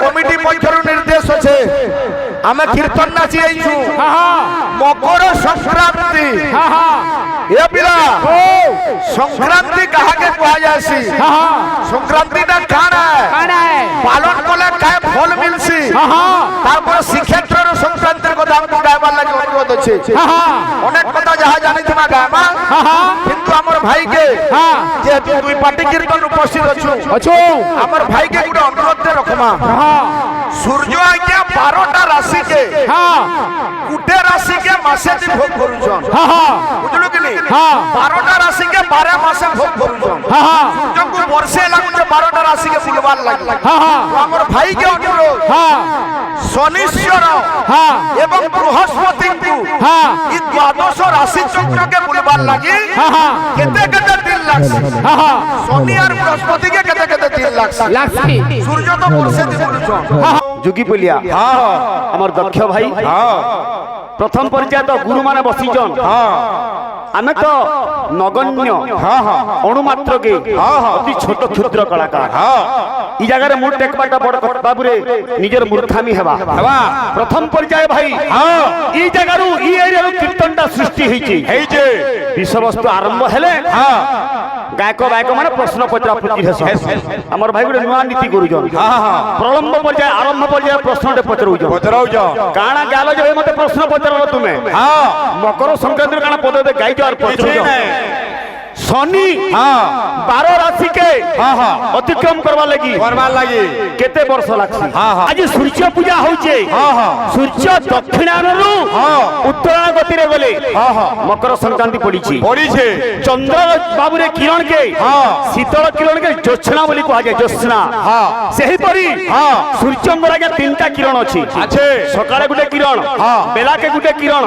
committee পক্ষর নির্দেশ আছে আমি কীর্তন নাচি আইছু মকর সংক্রান্তি এ পিলা সংক্রান্তি কাহাকে কুয়া যায়ছি সংক্রান্তিটা কানা পালন কলে কায় ফল মিলছি তারপর শ্রীক্ষেত্রের সংক্রান্তির কথা আমি গাইবার লাগে অনুরোধ আছে অনেক কথা যাহা জানিছিমা গাইমা কিন্তু আমার ভাইকে যেহেতু দুই পার্টি কীর্তন উপস্থিত অছু আমার ভাইকে গোটে অনুরোধ রখমা সূর্য আজ্ঞা 12টা রাশিকে গোটে রাশিকে মাসে দি ভোগ করুছন বুঝলু কি নি 12টা রাশিকে 12 মাসে ভোগ করুছন সূর্যকে বর্ষে লাগুছে 12টা রাশিকে বুলবার লাগে আমার ভাইকে অনুরোধ শনিশ্বর এবং বৃহস্পতিଙ୍କୁ এই দ্বাদশ রাশি চক্রকে বুলবার লাগি কেতে কেতে দিন লাগছে শনি আর বৃহস্পতিকে কেতে কেতে দিন লাগছে সূর্য তো বর্ষে দি বুলুছন যোগী পুলিয়া আমার দক্ষ ভাই প্রথম পর্যায়ে তো গুরু মানে বসিছন আমি তো নগণ্য অণুমাত্রকে অতি ছোট ক্ষুদ্র কলাকার এই জায়গায় মুখ টেকবাটা বড় বাবুরে নিজের মূর্খামি হেবা প্রথম পর্যায়ে ভাই এই জায়গারু এই এরিয়ার কীর্তনটা সৃষ্টি হয়েছে বিষয়বস্তু আরম্ভ হেলে গায়ক গায়ক মানে প্রশ্ন পচরা পচি হেস আমার ভাই গুলো নয়া নীতি করুছন প্রলম্ব পর্যায়ে আরম্ভ পর্যায়ে প্রশ্নটে পচরাউছ কাଣା গাল যে মতে প্রশ্ন পচরালো তুমি মকর সংক্রান্তি কাଣା পদে গাইছ আর পচরাউছ শনি 12 রাশি কে অতিক্রম করবার লাগি কেতে বর্ষ লাগছে আজ সূর্য পূজা হচ্ছে সূর্য দক্ষিণায়নরু উত্তরায়ণ গতিরে গলে মকর সংক্রান্তি পড়িছে চন্দ্র বাবুরে কিরণ কে শীতল কিরণ কে জ্যোৎস্না বলি কুয়া যায় জ্যোৎস্না সেহিপরি সূর্যঙ্গর আগে 3টা কিরণ আছে সকালে গোটে কিরণ বেলাকে গোটে কিরণ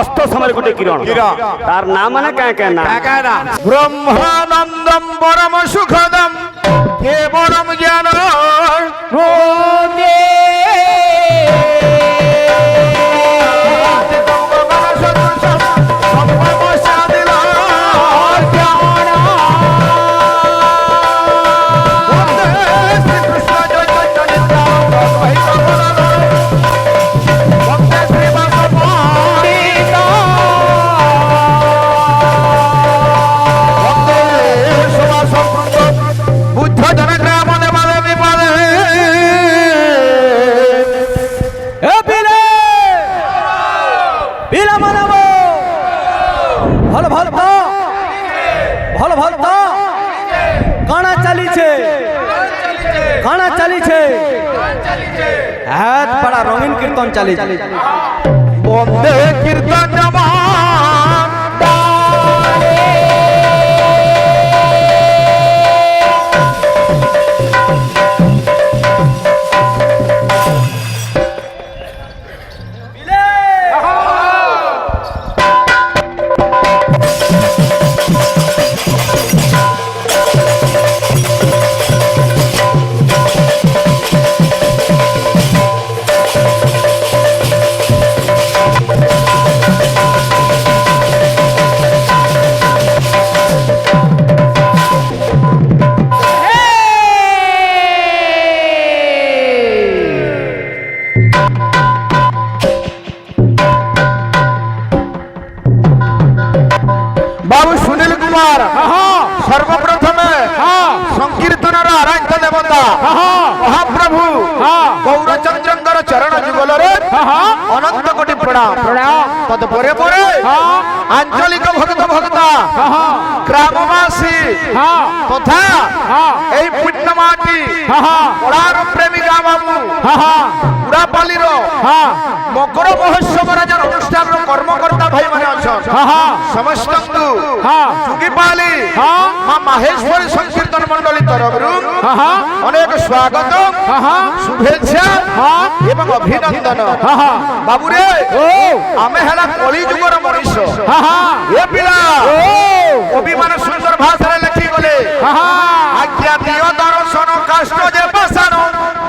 অস্ত সময় গোটে কিরণ তার নাম মানে কায় না ব্রহ্মানন্দম পরম সুখদম কেবলম জ্ঞান রঙিন কীর্তন চালিছে বন্দে কীর্তন সর্বপ্রথমে সংকীর্তনর আরাধ্য দেবতা মহাপ্রভু গৌরচন্দ্রঙ্কর চরণ যুগলরে অনন্ত কোটি প্রণাম তৎপরে পরে আঞ্চলিক ভক্তা গ্রামবাসী তথা এই পুণ্যমাটি পড়ার প্রেমিকা বাবু পুরাপালির মকর মহোৎসবর যে অনুষ্ঠানর কর্মকর্তা ভাই মানে অছন সমস্ত যোগীপালি মা মাহেশ্বরী সংকীর্তন মন্ডলী তরফরু অনেক স্বাগত শুভেচ্ছা এবং অভিনন্দন বাবুরে আমি হেলা কলি যুগর মনুষ্য এ পিলা কবি মানে সুন্দর ভাষায় লেখি গলে আজ্ঞা দিও দর্শন কাষ্ট যে পাশান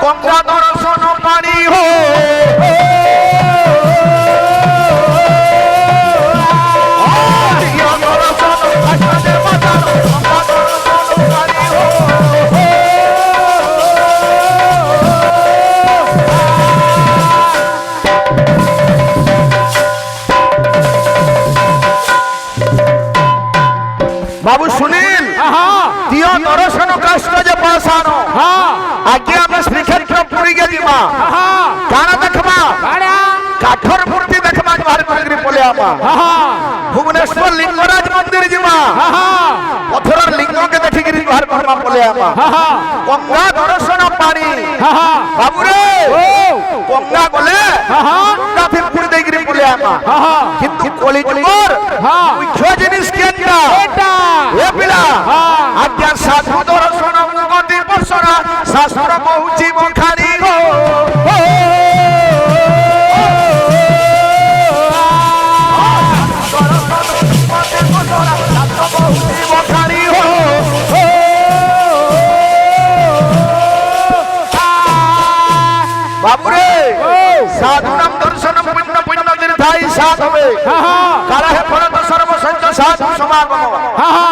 গঙ্গা দর্শন পানি হো गे जीमा काना देखमा काठर मूर्ति देखमा बाहर करके बोले आमा भुवनेश्वर लिंगराज मंदिर जीमा पत्थर लिंग के देखि गिरी बाहर करमा बोले आमा गंगा दर्शन पानी बाबू रे गंगा गले गंगा फिर पुर दे गिरी बोले आमा किंतु कलिजुगर मुख्य जिनिस केनटा ए पिला आज्ञा साधु दर्शन मुक्ति बसरा शास्त्र कहूची बखानी हो बाबू रे साधु नाम दर्शन पुण्य पुण्य दीर्घाई साध हवे कारा है फलत सर्व संच साधु समागम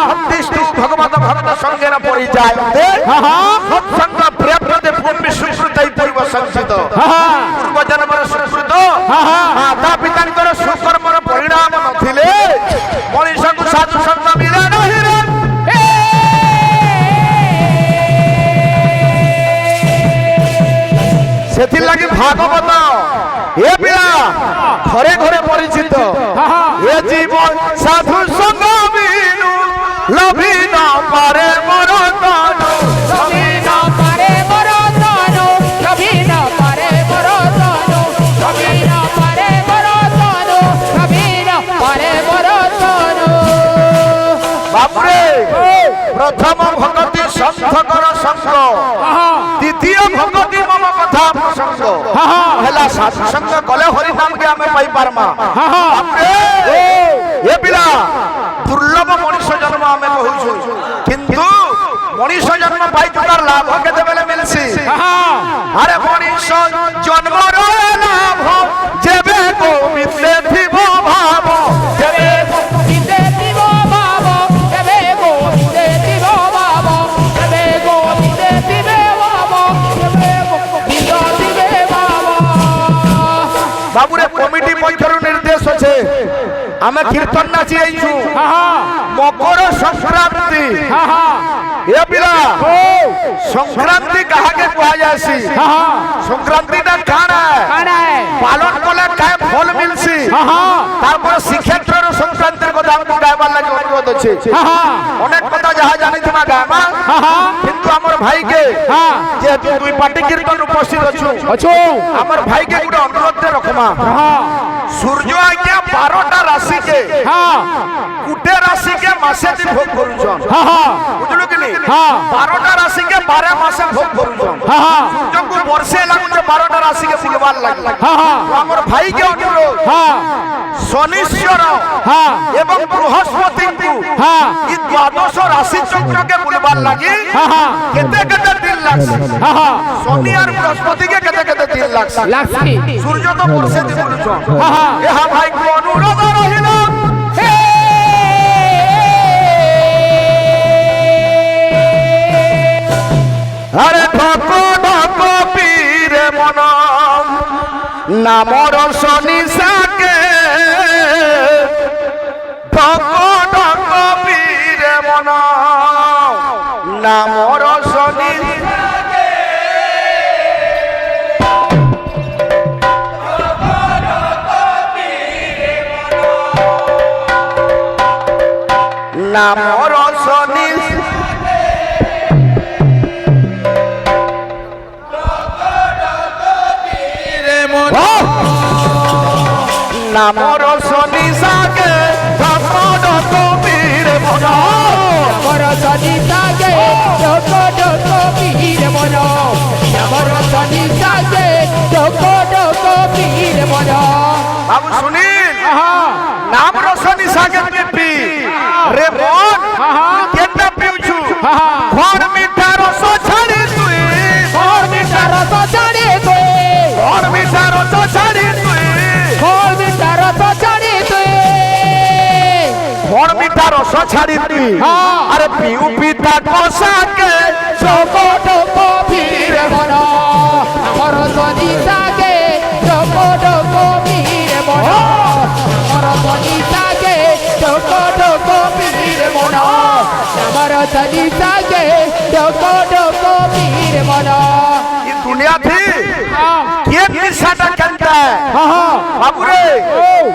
भक्तिष्ठु भगवत भक्त संगे न परि जायते सत्संग प्रियप्रदे भूमि सुकृतै पूर्व संसित पूर्व जन्मर सुकृत माता पितांकर सुकर्मर परिणाम नथिले मनुष्य को साधु संग मिले नहीं रे सेथि लागि भागवत ए पिला घरे घरे परिचित ए जीवन साधु संग बिनु लभी न पारे मरतन लभी न पारे मरतन लभी न पारे मरतन लभी न पारे मरतन लभी न पारे मरतन बाबू रे प्रथम भगति संतकर संग द्वितीय भगति मम कथा प्रसंग पहला साधु संग कले हरि नाम के हमें पाई पारमा बाबू रे ए पिला दुर्लभ मनुष्य जन्म हमें कहूछु किंतु मनुष्य जन्म पाई तुकार लाभ केते बेले मिलसी अरे मनुष्य जन्म रो लाभ जेबे गोविंद थिबो भाव जेबे गोविंद थिबो भाव जेबे गोविंद थिबो भाव जेबे गोविंद थिबे भाव जेबे गोविंद थिबे भाव बाबू रे कमिटी पक्षरु निर्देश আছে আমি কীর্তন নাচি আইছু মকর সংক্রান্তি এ পিলা সংক্রান্তি কাহাকে কুয়া যায়ছি সংক্রান্তিটা কানা পালন কলে কায় ফল মিলছি তারপর শ্রীক্ষেত্রের সংক্রান্তির কথা আমকু গাইবার লাগি অনুরোধ আছে অনেক কথা যাহা জানিছিমা গাইমা কিন্তু আমার ভাইকে যেহেতু দুই পার্টি কীর্তন উপস্থিত অছু আমার ভাইকে গুড়ে অনুরোধ রখমা সূর্য আজ্ঞা 12টা রাশি के गुटे राशि के मासे दिन भोग करूछन बुझलु कि नहीं 12टा राशि के 12 मासे भोग करूछन सूर्य को वर्षे लागु 12टा राशि के बुलवार लाग तो हमर भाई के अनुरोध शनिश्चर एवं बृहस्पति को ई द्वादश राशि चक्र के बुलवार लागी केते केते दिन लागस शनि और बृहस्पति के केते केते दिन लागस सूर्य तो वर्षे दिन बुलछन ए हा भाई को अनुरोध रहिला अरे ढको ढको पीर मन नामर शनि साके ढको ढको पीर मन नामर शनि नामर शनि नामर शनि साके ढको ढको पीर मन नामर शनि साके ढको ढको पीर मन नामर शनि साके ढको ढको पीर मन बाबू सुनील नाम शनि साके पी रे मन केतना पिउछु घर मीठा रस छाड़ी तुई घर मीठा रस छाड़ी तुई घर मीठा रस छाड़ी तुई घर मीठा रस छाड़ी तुई घर मीठा रस छाड़ी तुई अरे पिउ पिता कोसा के ढको ढको पीर मन नामर शनि साके ढको ढको पीर मन नामर शनि साके ढको ढको पीर मन नामर शनि साके ढको ढको पीर मन ये दुनिया थी ये निशाटा केंता बाबू रे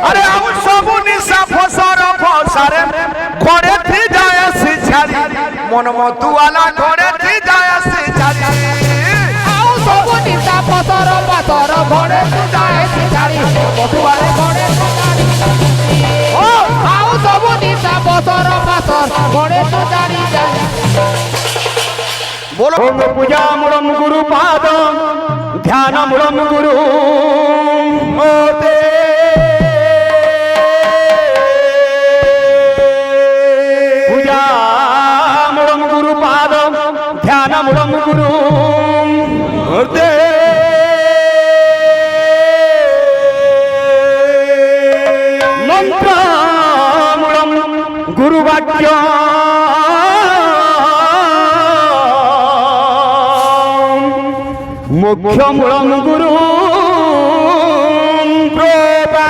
अरे हम सब निशा फसर फसारे घरे थी जाए से छाड़ी मन मतु वाला घरे थी जाए से छाड़ी ଆଉ ସବୁ ନିଶା ପତର ପାତର ଘରେ ତୁ ଯାଏ ସେ ଛାଡ଼ି ମଧୁଆରେ ଘରେ ତୁ ଛାଡ଼ି ଆଉ ସବୁ ନିଶା ପତର ପାତର ଘରେ ତୁ ଛାଡ଼ି ଯାଏ बोलो ओम पूजा मूलम गुरु पाद ध्यान मूलम गुरु मोदे पूजा मूलम गुरु पाद ध्यान मूलम गुरु मोदे मंत्र मूलम गुरु वाक्य मुख्य मूलम गुरु प्रभा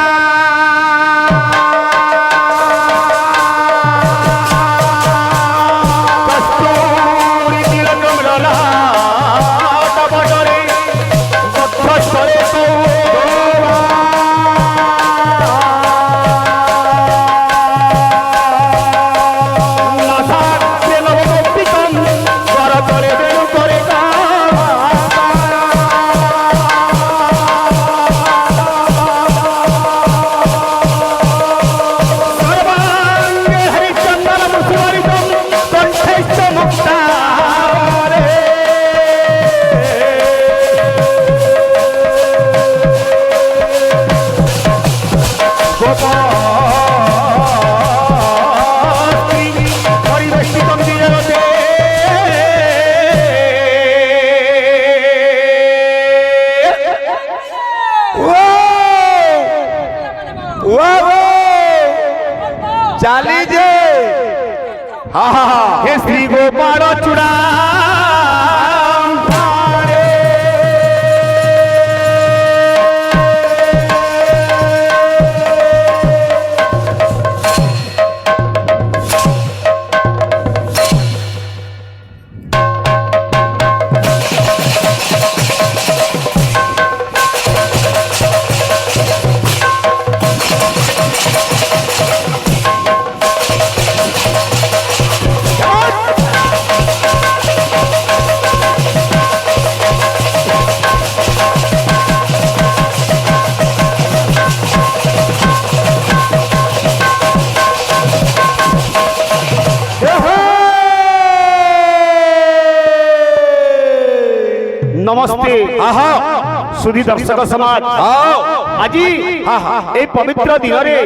कस्तूरी तिलकम ललाट बटरे वक्षस्थले नासाग्रे नवमौक्तिकं करतले वेणुकरे सर्वांगे हरिचंदन मुसुवरितं कंठस्थ मुक्तावरे गोपास्त्री परिवेष्टितं दिजलते चाली जे हे श्री गोपाल चूड़ा नमस्ते सुधी दर्शक समाज आज ए पवित्र दिन रे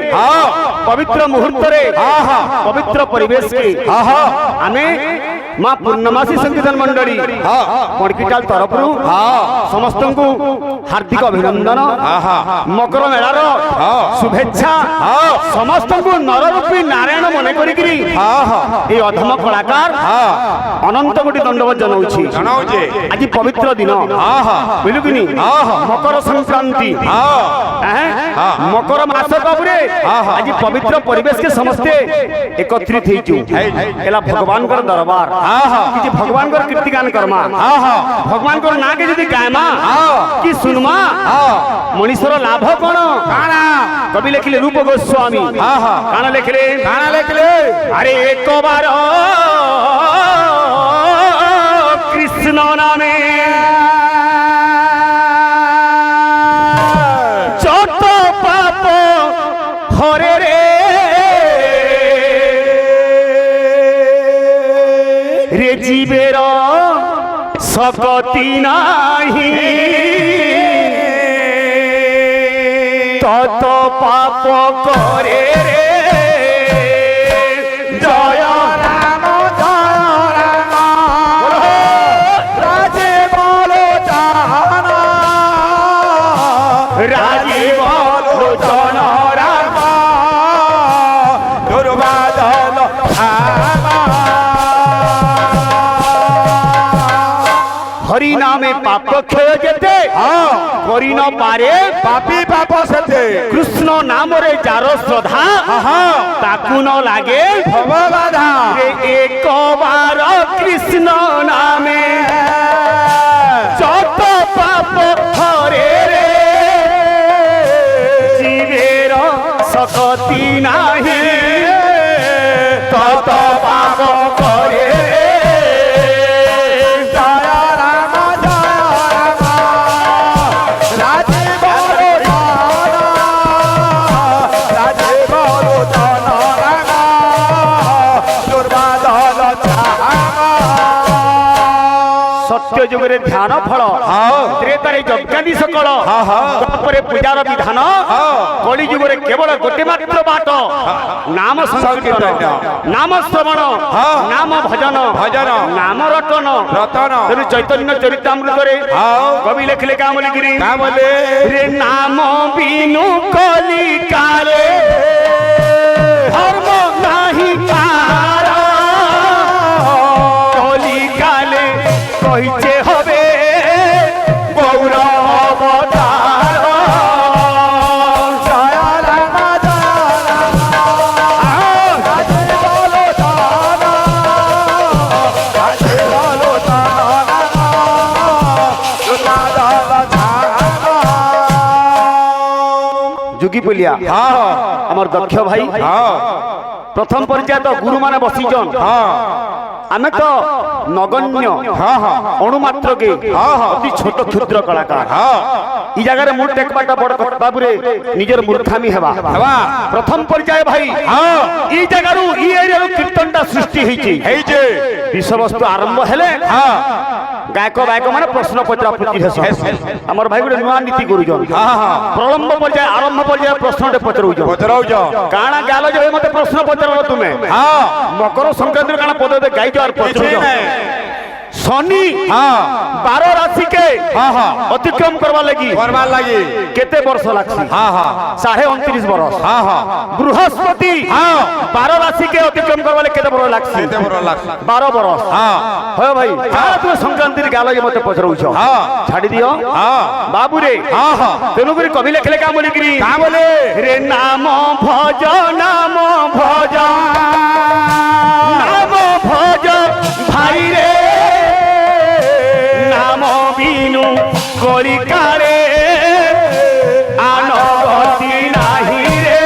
पवित्र मुहूर्त रे पवित्र परिवेश के आमे मां पूर्णमासी संकीर्तन मंडली पड़किटाल तरफ समस्त को हार्दिक अभिनंदन मकर मेलार शुभेच्छा समस्त को नररूपी नारायण मन करी ये अधम कलाकार अनंत कोटि दंडवत जनाऊछि आज पवित्र दिन बुझलुकिनी मकर संक्रांति मकर मास कबरे आज पवित्र परिवेश के समस्ते एकत्रित हेचु एला भगवान कर दरबार कि भगवान कर कीर्तिगान करमा भगवान कर ना के जदी गायमा कि सुनमा मनीषर लाभ कोन काना कवि लिखले रूप गोस्वामी काना लिखले अरे एक बार कृष्ण नामे चोट पाप हरे रे रे जीवेर सकती नाही तत पाप करे रे जय राम राजे बोलो जाना राजे बोलो जन राम दुर्बादल हरि नामे पाप क्षय जेते करी न पारे पापी पाप सेते कृष्ण नाम रे जार श्रद्धा ताकू न लागे भवबाधा एक बार कृष्ण नामे चत पाप हरे रे সত্য যুগরে ধ্যান ফল ত্রেতারে যজ্ঞাদি সকল তারপরে পূজার বিধান কলি যুগরে কেবল গোটে মাত্র বাট নাম সংকীর্তন নাম শ্রবণ নাম ভজন নাম রটন তেଣୁ ଚୈତନ୍ୟ ଚରିତାମୃତରେ କବି ଲେଖିଲେ କାମ ଲେଖିରି ରେ ନାମ ବିନୁ କଲିକାରେ ଧର୍ମ ନାହିଁ କାର কলিকালে কইছে হবে গৌরব অবতার যোগী বলিয়া আমার দক্ষ ভাই প্রথম পর্যায়ে তো গুরু মানে বসিছন আমি তো নগণ্য অণুমাত্রকে অতি ছোট ক্ষুদ্র কলাকার এই জায়গায় মূল টেকবাটা বড় বাবুরে নিজের মূর্খামি হেবা প্রথম পর্যায়ে ভাই এই জায়গারু এই এরিয়ারু কীর্তনটা সৃষ্টি হয়েছে বিষয়বস্তু আরম্ভ হেলে গায়ক বায়ক মানে প্রশ্ন পচরাপচি হেসন আমার ভাই গোটে নূয়া নীতি করুছন প্রলম্ব পর্যায়ে আরম্ভ পর্যায়ে প্রশ্নটে পচরাউছ কাଣା গাল যে মতে প্রশ্ন পচরাল তুমি মকর সংক্রান্তির কাଣା পদে গাইছ আর পচরাউছ শনি 12 রাশি কে অতিক্রম করবার লাগি কেতে বর্ষ লাগছে 29.5 বর্ষ বৃহস্পতি 12 রাশি কে অতিক্রম করবার লাগি কেতে বর্ষ লাগছে 12 বর্ষ হয় ভাই তুমি সংক্রান্তির গাল যে মতে পচরাউছ ছাড়ি দিও বাবুরে তেনু করে কবি লেখলে কাম বলে রে নাম ভজ নাম ভজ নাম ভজ ভাই রে নাম বিনু কলিকারে আনগতি নাহি রে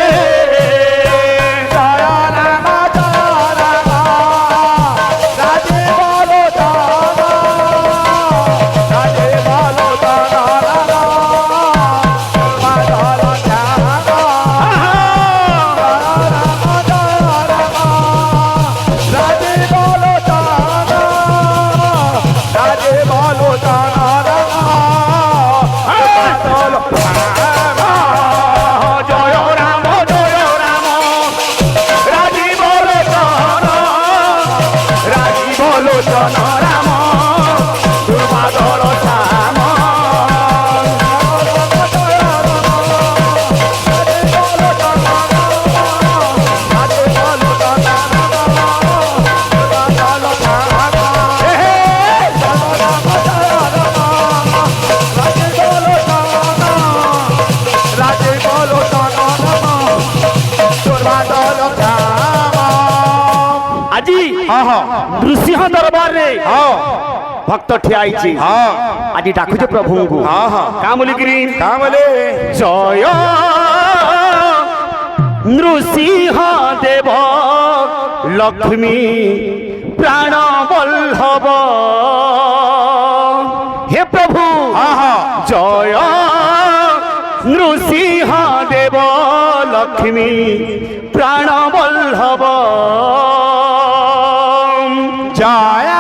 नृसिंह दरबार रे भक्त ठिया आज डाकुछ प्रभु को जय नृसिंह देव लक्ष्मी प्राण बल्लभ हे प्रभु जय नृसिंह देव लक्ष्मी प्राण बल्लभ जय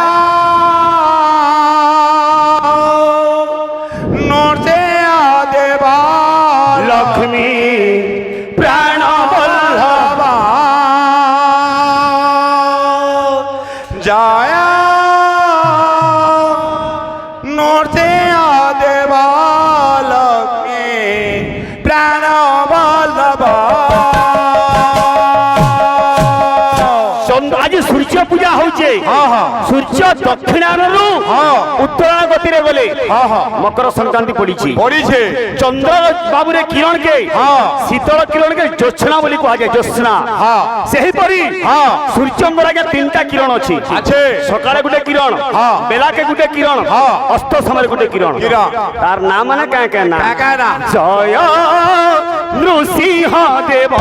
नृसिंह देव लक्ष्मी प्राण बल्लभ जय नृसिंह देव लक्ष्मी प्राण बल्लभ आज सूर्य पूजा होचे सूर्य दक्षिणारू उत्तरायण गति रे गले मकर संक्रांति पड़ी चंद्र बाबू रे किरण के शीतल किरण के ज्योत्सना बोली कहा जाए ज्योत्सना सही परी सूर्यंगर आगे 3टा किरण अछि सकाळे गुटे किरण बेला के गुटे किरण अस्त समय गुटे किरण तार नाम माने का ना जय नृसिंह देव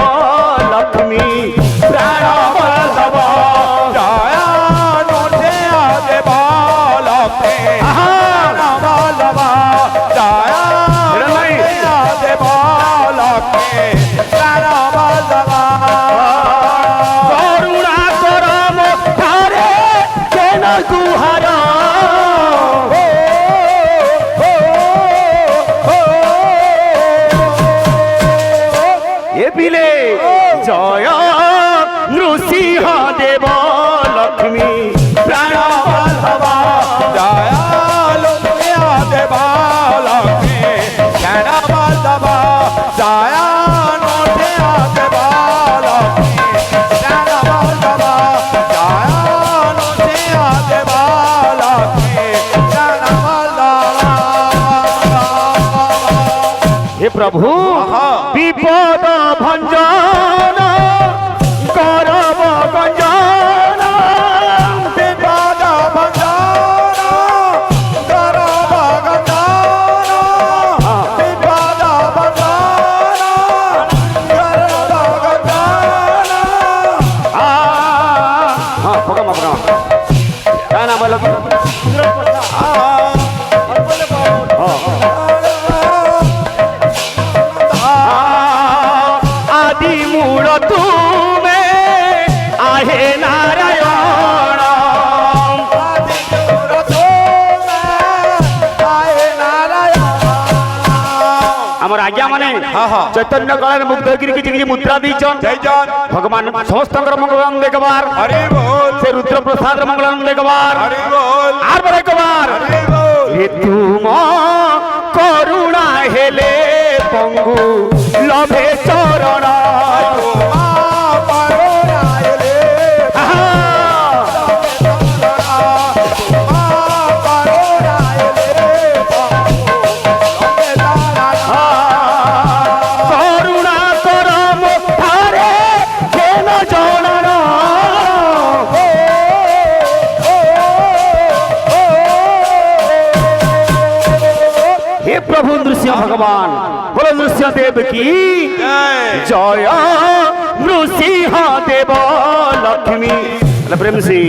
लक्ष्मी प्राण बल्लभ जय नृसिंह देव लक्ष्मी प्राण बल्लभ जय नृसिंह देव लक्ष्मी प्राण बल्लभ करुणा करम धारे केन गुहार प्रभु विपद भंजन करब गंजन विपद भंजन करब गंजन विपद भंजन करब गंजन हाँ भगवान भगवान क्या नाम है लोग आदि मूल तुमे आहे नारायण आमर आज्ञा माने चैतन्य कलार मुग्धगिरी की जिंदगी मुद्रा दीचन भगवान समस्त मंगलम देखबार हरि बोल से रुद्र प्रसाद मंगलम देखबार हरि बोल आर बरे कबार हरि बोल हे तुम करुणा हेले पंगु लभे चरण करुणा करम थारे जेन जनन हे प्रभु नृसिंह भगवान बोलो नृसिंह देव की जय नृसिंह देव लक्ष्मी प्रेम से